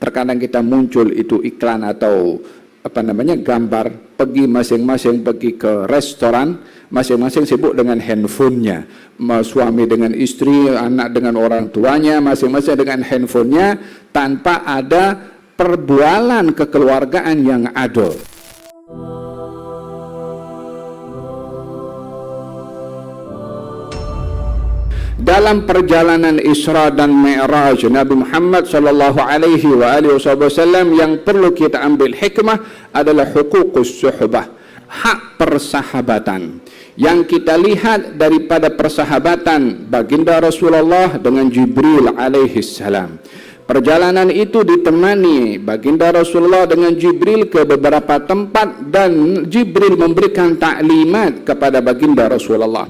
terkadang kita muncul itu iklan atau gambar, pergi masing-masing pergi ke restoran, masing-masing sibuk dengan handphonenya, suami dengan istri, anak dengan orang tuanya, masing-masing dengan handphonenya, tanpa ada perbualan kekeluargaan yang adil. Dalam perjalanan Isra dan Mi'raj Nabi Muhammad sallallahu alaihi wasallam, yang perlu kita ambil hikmah adalah huququs suhbah, hak persahabatan. Yang kita lihat daripada persahabatan baginda Rasulullah dengan Jibril alaihi salam. Perjalanan itu ditemani baginda Rasulullah dengan Jibril ke beberapa tempat, dan Jibril memberikan taklimat kepada baginda Rasulullah.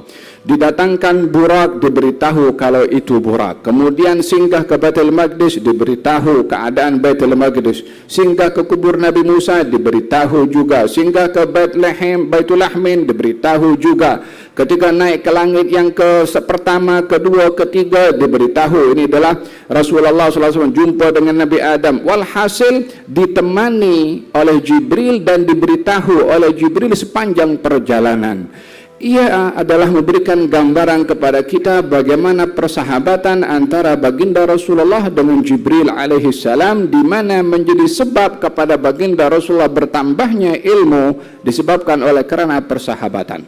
Didatangkan Burak, diberitahu kalau itu Burak. Kemudian singgah ke Baitul Maqdis, diberitahu keadaan Baitul Maqdis. Singgah ke kubur Nabi Musa, diberitahu juga. Singgah ke Baitul Lahmin, diberitahu juga. Ketika naik ke langit yang pertama, kedua, ketiga, diberitahu. Ini adalah Rasulullah SAW jumpa dengan Nabi Adam. Walhasil ditemani oleh Jibril dan diberitahu oleh Jibril sepanjang perjalanan. Ia adalah memberikan gambaran kepada kita bagaimana persahabatan antara baginda Rasulullah dengan Jibril alaihi salam, di mana menjadi sebab kepada baginda Rasulullah bertambahnya ilmu disebabkan oleh karena persahabatan.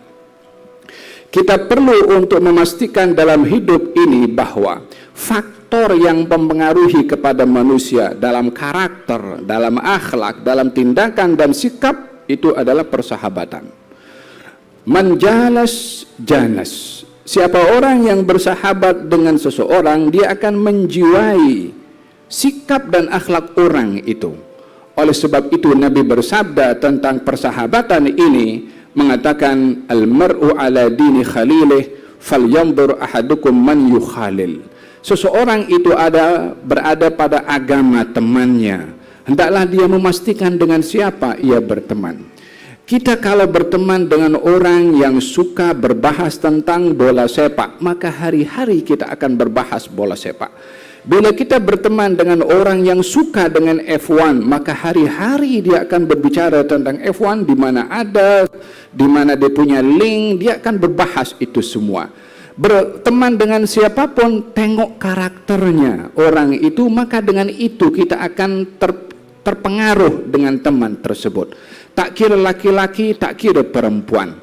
Kita perlu untuk memastikan dalam hidup ini bahwa faktor yang mempengaruhi kepada manusia dalam karakter, dalam akhlak, dalam tindakan dan sikap itu adalah persahabatan. Menjalas janas. Siapa orang yang bersahabat dengan seseorang, dia akan menjiwai sikap dan akhlak orang itu. Oleh sebab itu Nabi bersabda tentang persahabatan ini, mengatakan al-mar'u ala dini khalilih falyanzur ahadukum man yukhalil. Seseorang itu berada pada agama temannya, hendaklah dia memastikan dengan siapa ia berteman. Kita kalau berteman dengan orang yang suka berbahas tentang bola sepak, maka hari-hari kita akan berbahas bola sepak. Bila kita berteman dengan orang yang suka dengan F1, maka hari-hari dia akan berbicara tentang F1, di mana dia punya link, dia akan berbahas itu semua. Berteman dengan siapapun, tengok karakternya orang itu, maka dengan itu kita akan terpengaruh dengan teman tersebut. Tak kira laki-laki, tak kira perempuan.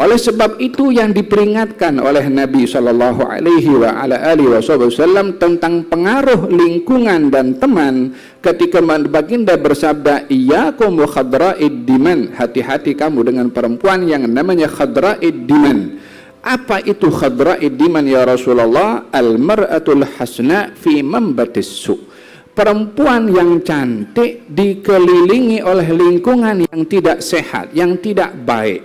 Oleh sebab itu yang diperingatkan oleh Nabi SAW tentang pengaruh lingkungan dan teman, ketika baginda bersabda, iyyakum wa khadra'id diman, hati-hati kamu dengan perempuan yang namanya khadra'id diman. Apa itu khadra'id diman ya Rasulullah? Al-mar'atul hasna fi mambatis su'. Perempuan yang cantik dikelilingi oleh lingkungan yang tidak sehat, yang tidak baik.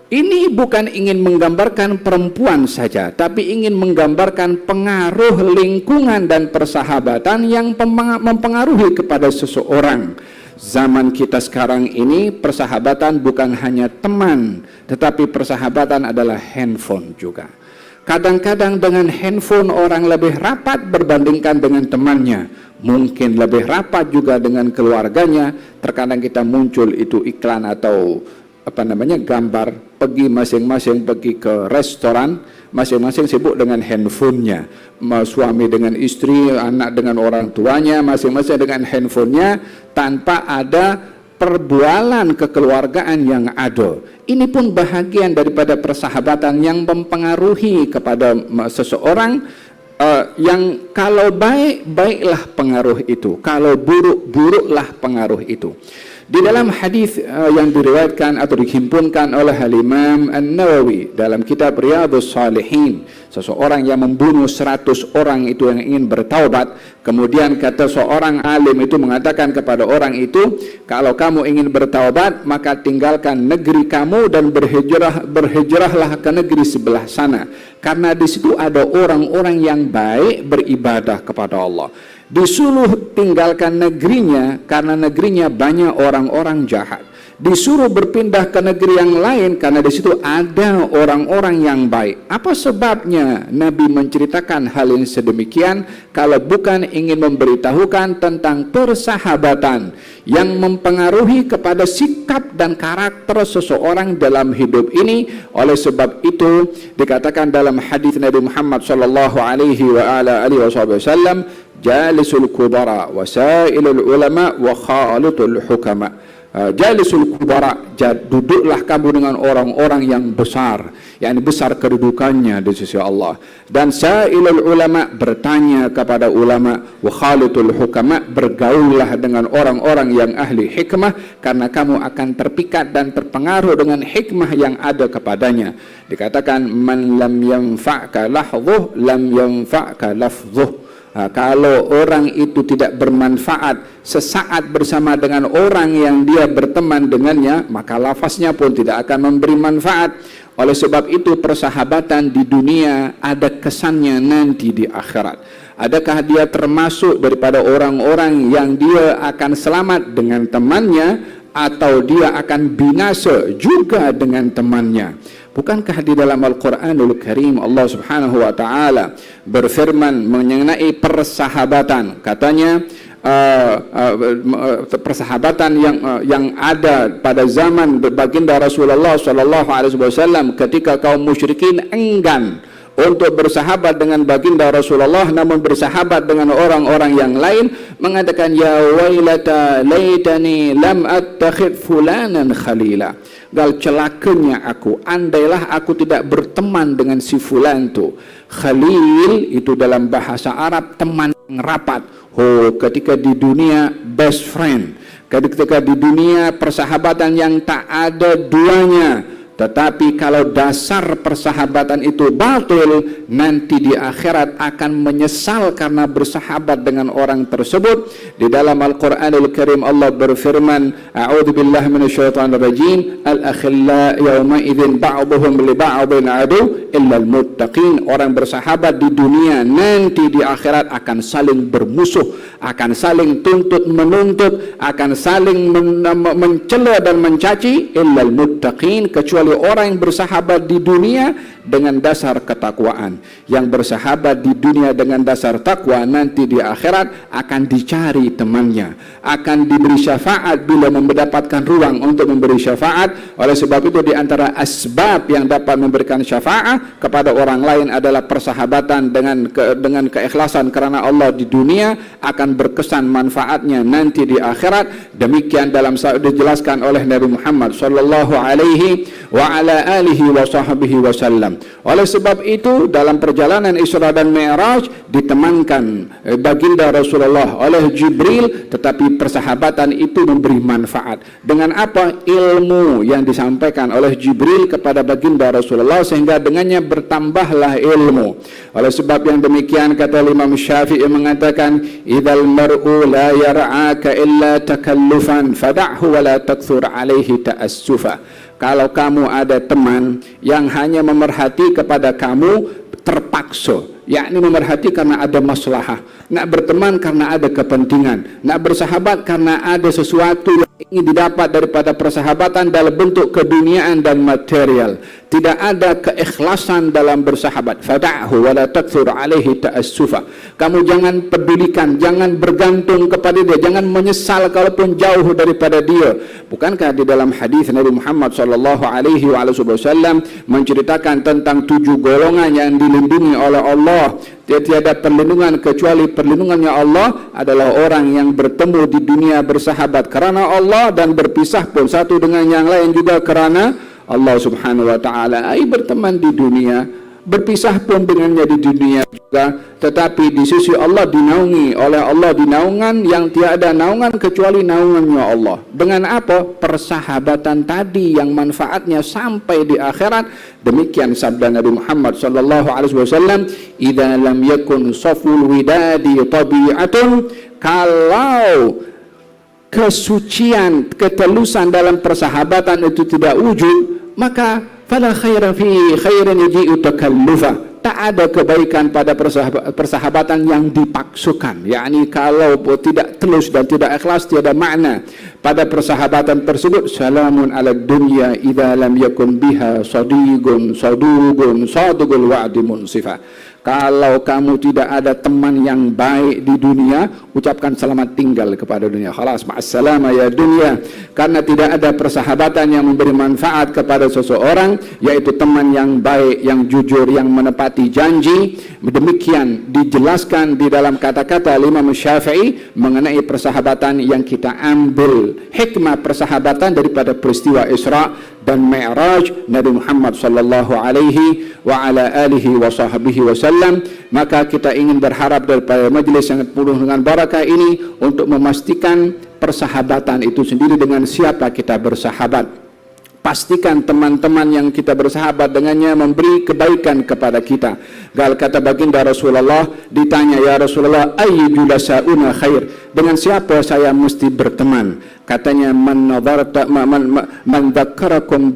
Ini bukan ingin menggambarkan perempuan saja, tapi ingin menggambarkan pengaruh lingkungan dan persahabatan yang mempengaruhi kepada seseorang. Zaman kita sekarang ini, persahabatan bukan hanya teman, tetapi persahabatan adalah handphone juga. Kadang-kadang dengan handphone orang lebih rapat berbandingkan dengan temannya, mungkin lebih rapat juga dengan keluarganya. Terkadang kita muncul itu iklan atau gambar, pergi masing-masing pergi ke restoran, masing-masing sibuk dengan handphonenya, suami dengan istri, anak dengan orang tuanya, masing-masing dengan handphonenya, tanpa ada perbualan kekeluargaan yang adil. Ini pun bahagian daripada persahabatan yang mempengaruhi kepada seseorang, yang kalau baik, baiklah pengaruh itu, kalau buruk, buruklah pengaruh itu. Di dalam hadis yang diriwayatkan atau dihimpunkan oleh Al-Imam An-Nawawi dalam kitab Riyadhus Shalihin, seseorang yang membunuh 100 orang itu yang ingin bertaubat, kemudian kata seorang alim itu mengatakan kepada orang itu, kalau kamu ingin bertaubat, maka tinggalkan negeri kamu dan berhijrahlah ke negeri sebelah sana, karena di situ ada orang-orang yang baik beribadah kepada Allah. Disuruh tinggalkan negerinya karena negerinya banyak orang-orang jahat. disuruh berpindah ke negeri yang lain karena di situ ada orang-orang yang baik. Apa sebabnya Nabi menceritakan hal yang sedemikian kalau bukan ingin memberitahukan tentang persahabatan yang mempengaruhi kepada sikap dan karakter seseorang dalam hidup ini. Oleh sebab itu dikatakan dalam hadis Nabi Muhammad sallallahu alaihi wasallam, jalisul kubara wasailul ulama wa khalitul hukama. Jalisul kubara, duduklah kamu dengan orang-orang yang besar, yakni besar kedudukannya di sisi Allah, dan sailul ulama, bertanya kepada ulama, wa khalitul hukama, bergaullah dengan orang-orang yang ahli hikmah, karena kamu akan terpikat dan terpengaruh dengan hikmah yang ada kepadanya. Dikatakan man lam yanfa'ka lahdhuh lam yanfa'ka lafdhuh. Kalau orang itu tidak bermanfaat sesaat bersama dengan orang yang dia berteman dengannya, maka lafaznya pun tidak akan memberi manfaat. Oleh sebab itu persahabatan di dunia ada kesannya nanti di akhirat. Adakah dia termasuk daripada orang-orang yang dia akan selamat dengan temannya, atau dia akan binasa juga dengan temannya? Bukankah di dalam Al-Quranul Karim Allah Subhanahu wa Ta'ala berfirman mengenai persahabatan? Katanya persahabatan yang ada pada zaman baginda Rasulullah sallallahu alaihi wasallam ketika kaum musyrikin enggan untuk bersahabat dengan baginda Rasulullah, namun bersahabat dengan orang-orang yang lain, mengatakan ya wailata laitani lam attakhid fulanan khalila. Gal celakanya aku, andailah aku tidak berteman dengan si fulan tu. Khalil itu dalam bahasa Arab teman yang rapat. Oh, ketika di dunia best friend, ketika di dunia persahabatan yang tak ada duanya. Tetapi kalau dasar persahabatan itu batil, nanti di akhirat akan menyesal karena bersahabat dengan orang tersebut. Di dalam Al-Quranul Karim Allah berfirman, a'udzubillahi minasyaitonir rajim, al-akhilla yawma idzin ba'dhum li ba'dhin adu illa al-muttaqin. Orang bersahabat di dunia nanti di akhirat akan saling bermusuh, akan saling tuntut menuntut, akan saling mencela dan mencaci, illa al-muttaqin, kecuali orang yang bersahabat di dunia dengan dasar ketakwaan. Yang bersahabat di dunia dengan dasar takwa, nanti di akhirat akan dicari temannya, akan diberi syafaat bila mendapatkan ruang untuk memberi syafaat. Oleh sebab itu di antara asbab yang dapat memberikan syafaat kepada orang lain adalah persahabatan dengan keikhlasan karena Allah di dunia, akan berkesan manfaatnya nanti di akhirat. Demikian dalam dijelaskan oleh Nabi Muhammad sallallahu alaihi wa ala alihi wa sahbihi wasallam. Oleh sebab itu dalam perjalanan Isra dan Mi'raj ditemankan baginda Rasulullah oleh Jibril, tetapi persahabatan itu memberi manfaat. Dengan apa? Ilmu yang disampaikan oleh Jibril kepada baginda Rasulullah, sehingga dengannya bertambahlah ilmu. Oleh sebab yang demikian kata Imam Syafi'i mengatakan, idzal mar'u la yar'aka illa takallufan fad'hu wa la takthur alaihi ta'assufa. Kalau kamu ada teman yang hanya memerhati kepada kamu terpaksa, yakni memerhati karena ada maslahah, nak berteman karena ada kepentingan, nak bersahabat karena ada sesuatu yang ingin didapat daripada persahabatan dalam bentuk keduniaan dan material, tidak ada keikhlasan dalam bersahabat, fada'hu wa la takthur alaihi ta'assufa. Kamu jangan pedulikan, jangan bergantung kepada dia, jangan menyesal kalaupun jauh daripada dia. Bukankah di dalam hadis Nabi Muhammad sallallahu alaihi wasallam menceritakan tentang 7 golongan yang dilindungi oleh Allah? Tiada perlindungan kecuali perlindungannya Allah, adalah orang yang bertemu di dunia bersahabat kerana Allah dan berpisah pun satu dengan yang lain juga kerana Allah Subhanahu wa Ta'ala. Berteman di dunia, berpisah pun dengannya di dunia juga, tetapi di sisi Allah dinaungi oleh Allah di naungan yang tiada naungan kecuali naungannya Allah. Dengan apa? Persahabatan tadi yang manfaatnya sampai di akhirat. Demikian sabda Nabi Muhammad sallallahu alaihi wasallam, idza lam yakun saful widadi tabi'atun, kalau kesucian, ketulusan dalam persahabatan itu tidak wujud, maka fala khaira fi khairin yaji'u takallufa, tak ada kebaikan pada persahabatan yang dipaksukan, yakni kalau tidak tulus dan tidak ikhlas, tiada makna pada persahabatan tersebut. Salamun ala dunya idza lam yakun biha sadiqun saduqun sadiqul wa'di munsifah. Kalau kamu tidak ada teman yang baik di dunia, ucapkan selamat tinggal kepada dunia. Khalas, ma'assalama ya dunia. Karena tidak ada persahabatan yang memberi manfaat kepada seseorang, yaitu teman yang baik, yang jujur, yang menepati janji. Demikian dijelaskan di dalam kata-kata Imam Syafi'i mengenai persahabatan yang kita ambil hikmah persahabatan daripada peristiwa Isra dan Mi'raj Nabi Muhammad sallallahu alaihi wa ala alihi wa sahbihi wasallam. Maka kita ingin berharap daripada majlis yang penuh dengan barakah ini untuk memastikan persahabatan itu sendiri, dengan siapa kita bersahabat. Pastikan teman-teman yang kita bersahabat dengannya memberi kebaikan kepada kita. Gal kata baginda Rasulullah, ditanya, ya Rasulullah, ayyu julasauna khair, dengan siapa saya mesti berteman? Katanya, man dzakarakum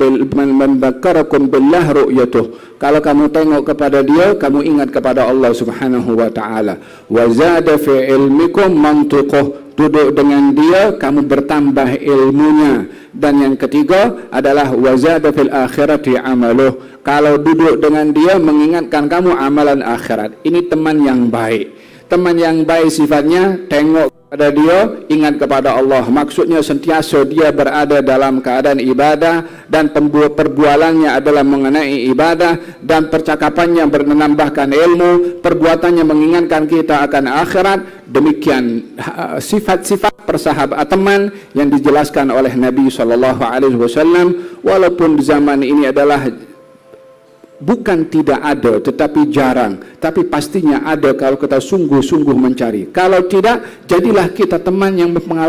billah ru'yatuh. Kalau kamu tengok kepada dia, kamu ingat kepada Allah Subhanahu wa taala. Wa zada fi ilmikum mantuquh, duduk dengan dia kamu bertambah ilmunya. Dan yang ketiga adalah wazada fil akhirati amaluh, kalau duduk dengan dia mengingatkan kamu amalan akhirat. Ini teman yang baik. Teman yang baik sifatnya tengok pada dia, ingat kepada Allah. Maksudnya sentiasa dia berada dalam keadaan ibadah, dan perbualannya adalah mengenai ibadah, dan percakapannya menambahkan ilmu, perbuatannya mengingatkan kita akan akhirat. Demikian sifat-sifat persahabatan teman yang dijelaskan oleh Nabi SAW. Walaupun zaman ini adalah bukan tidak ada, tetapi jarang, tapi pastinya ada kalau kita sungguh-sungguh mencari. Kalau tidak, jadilah kita teman yang mempengaruhi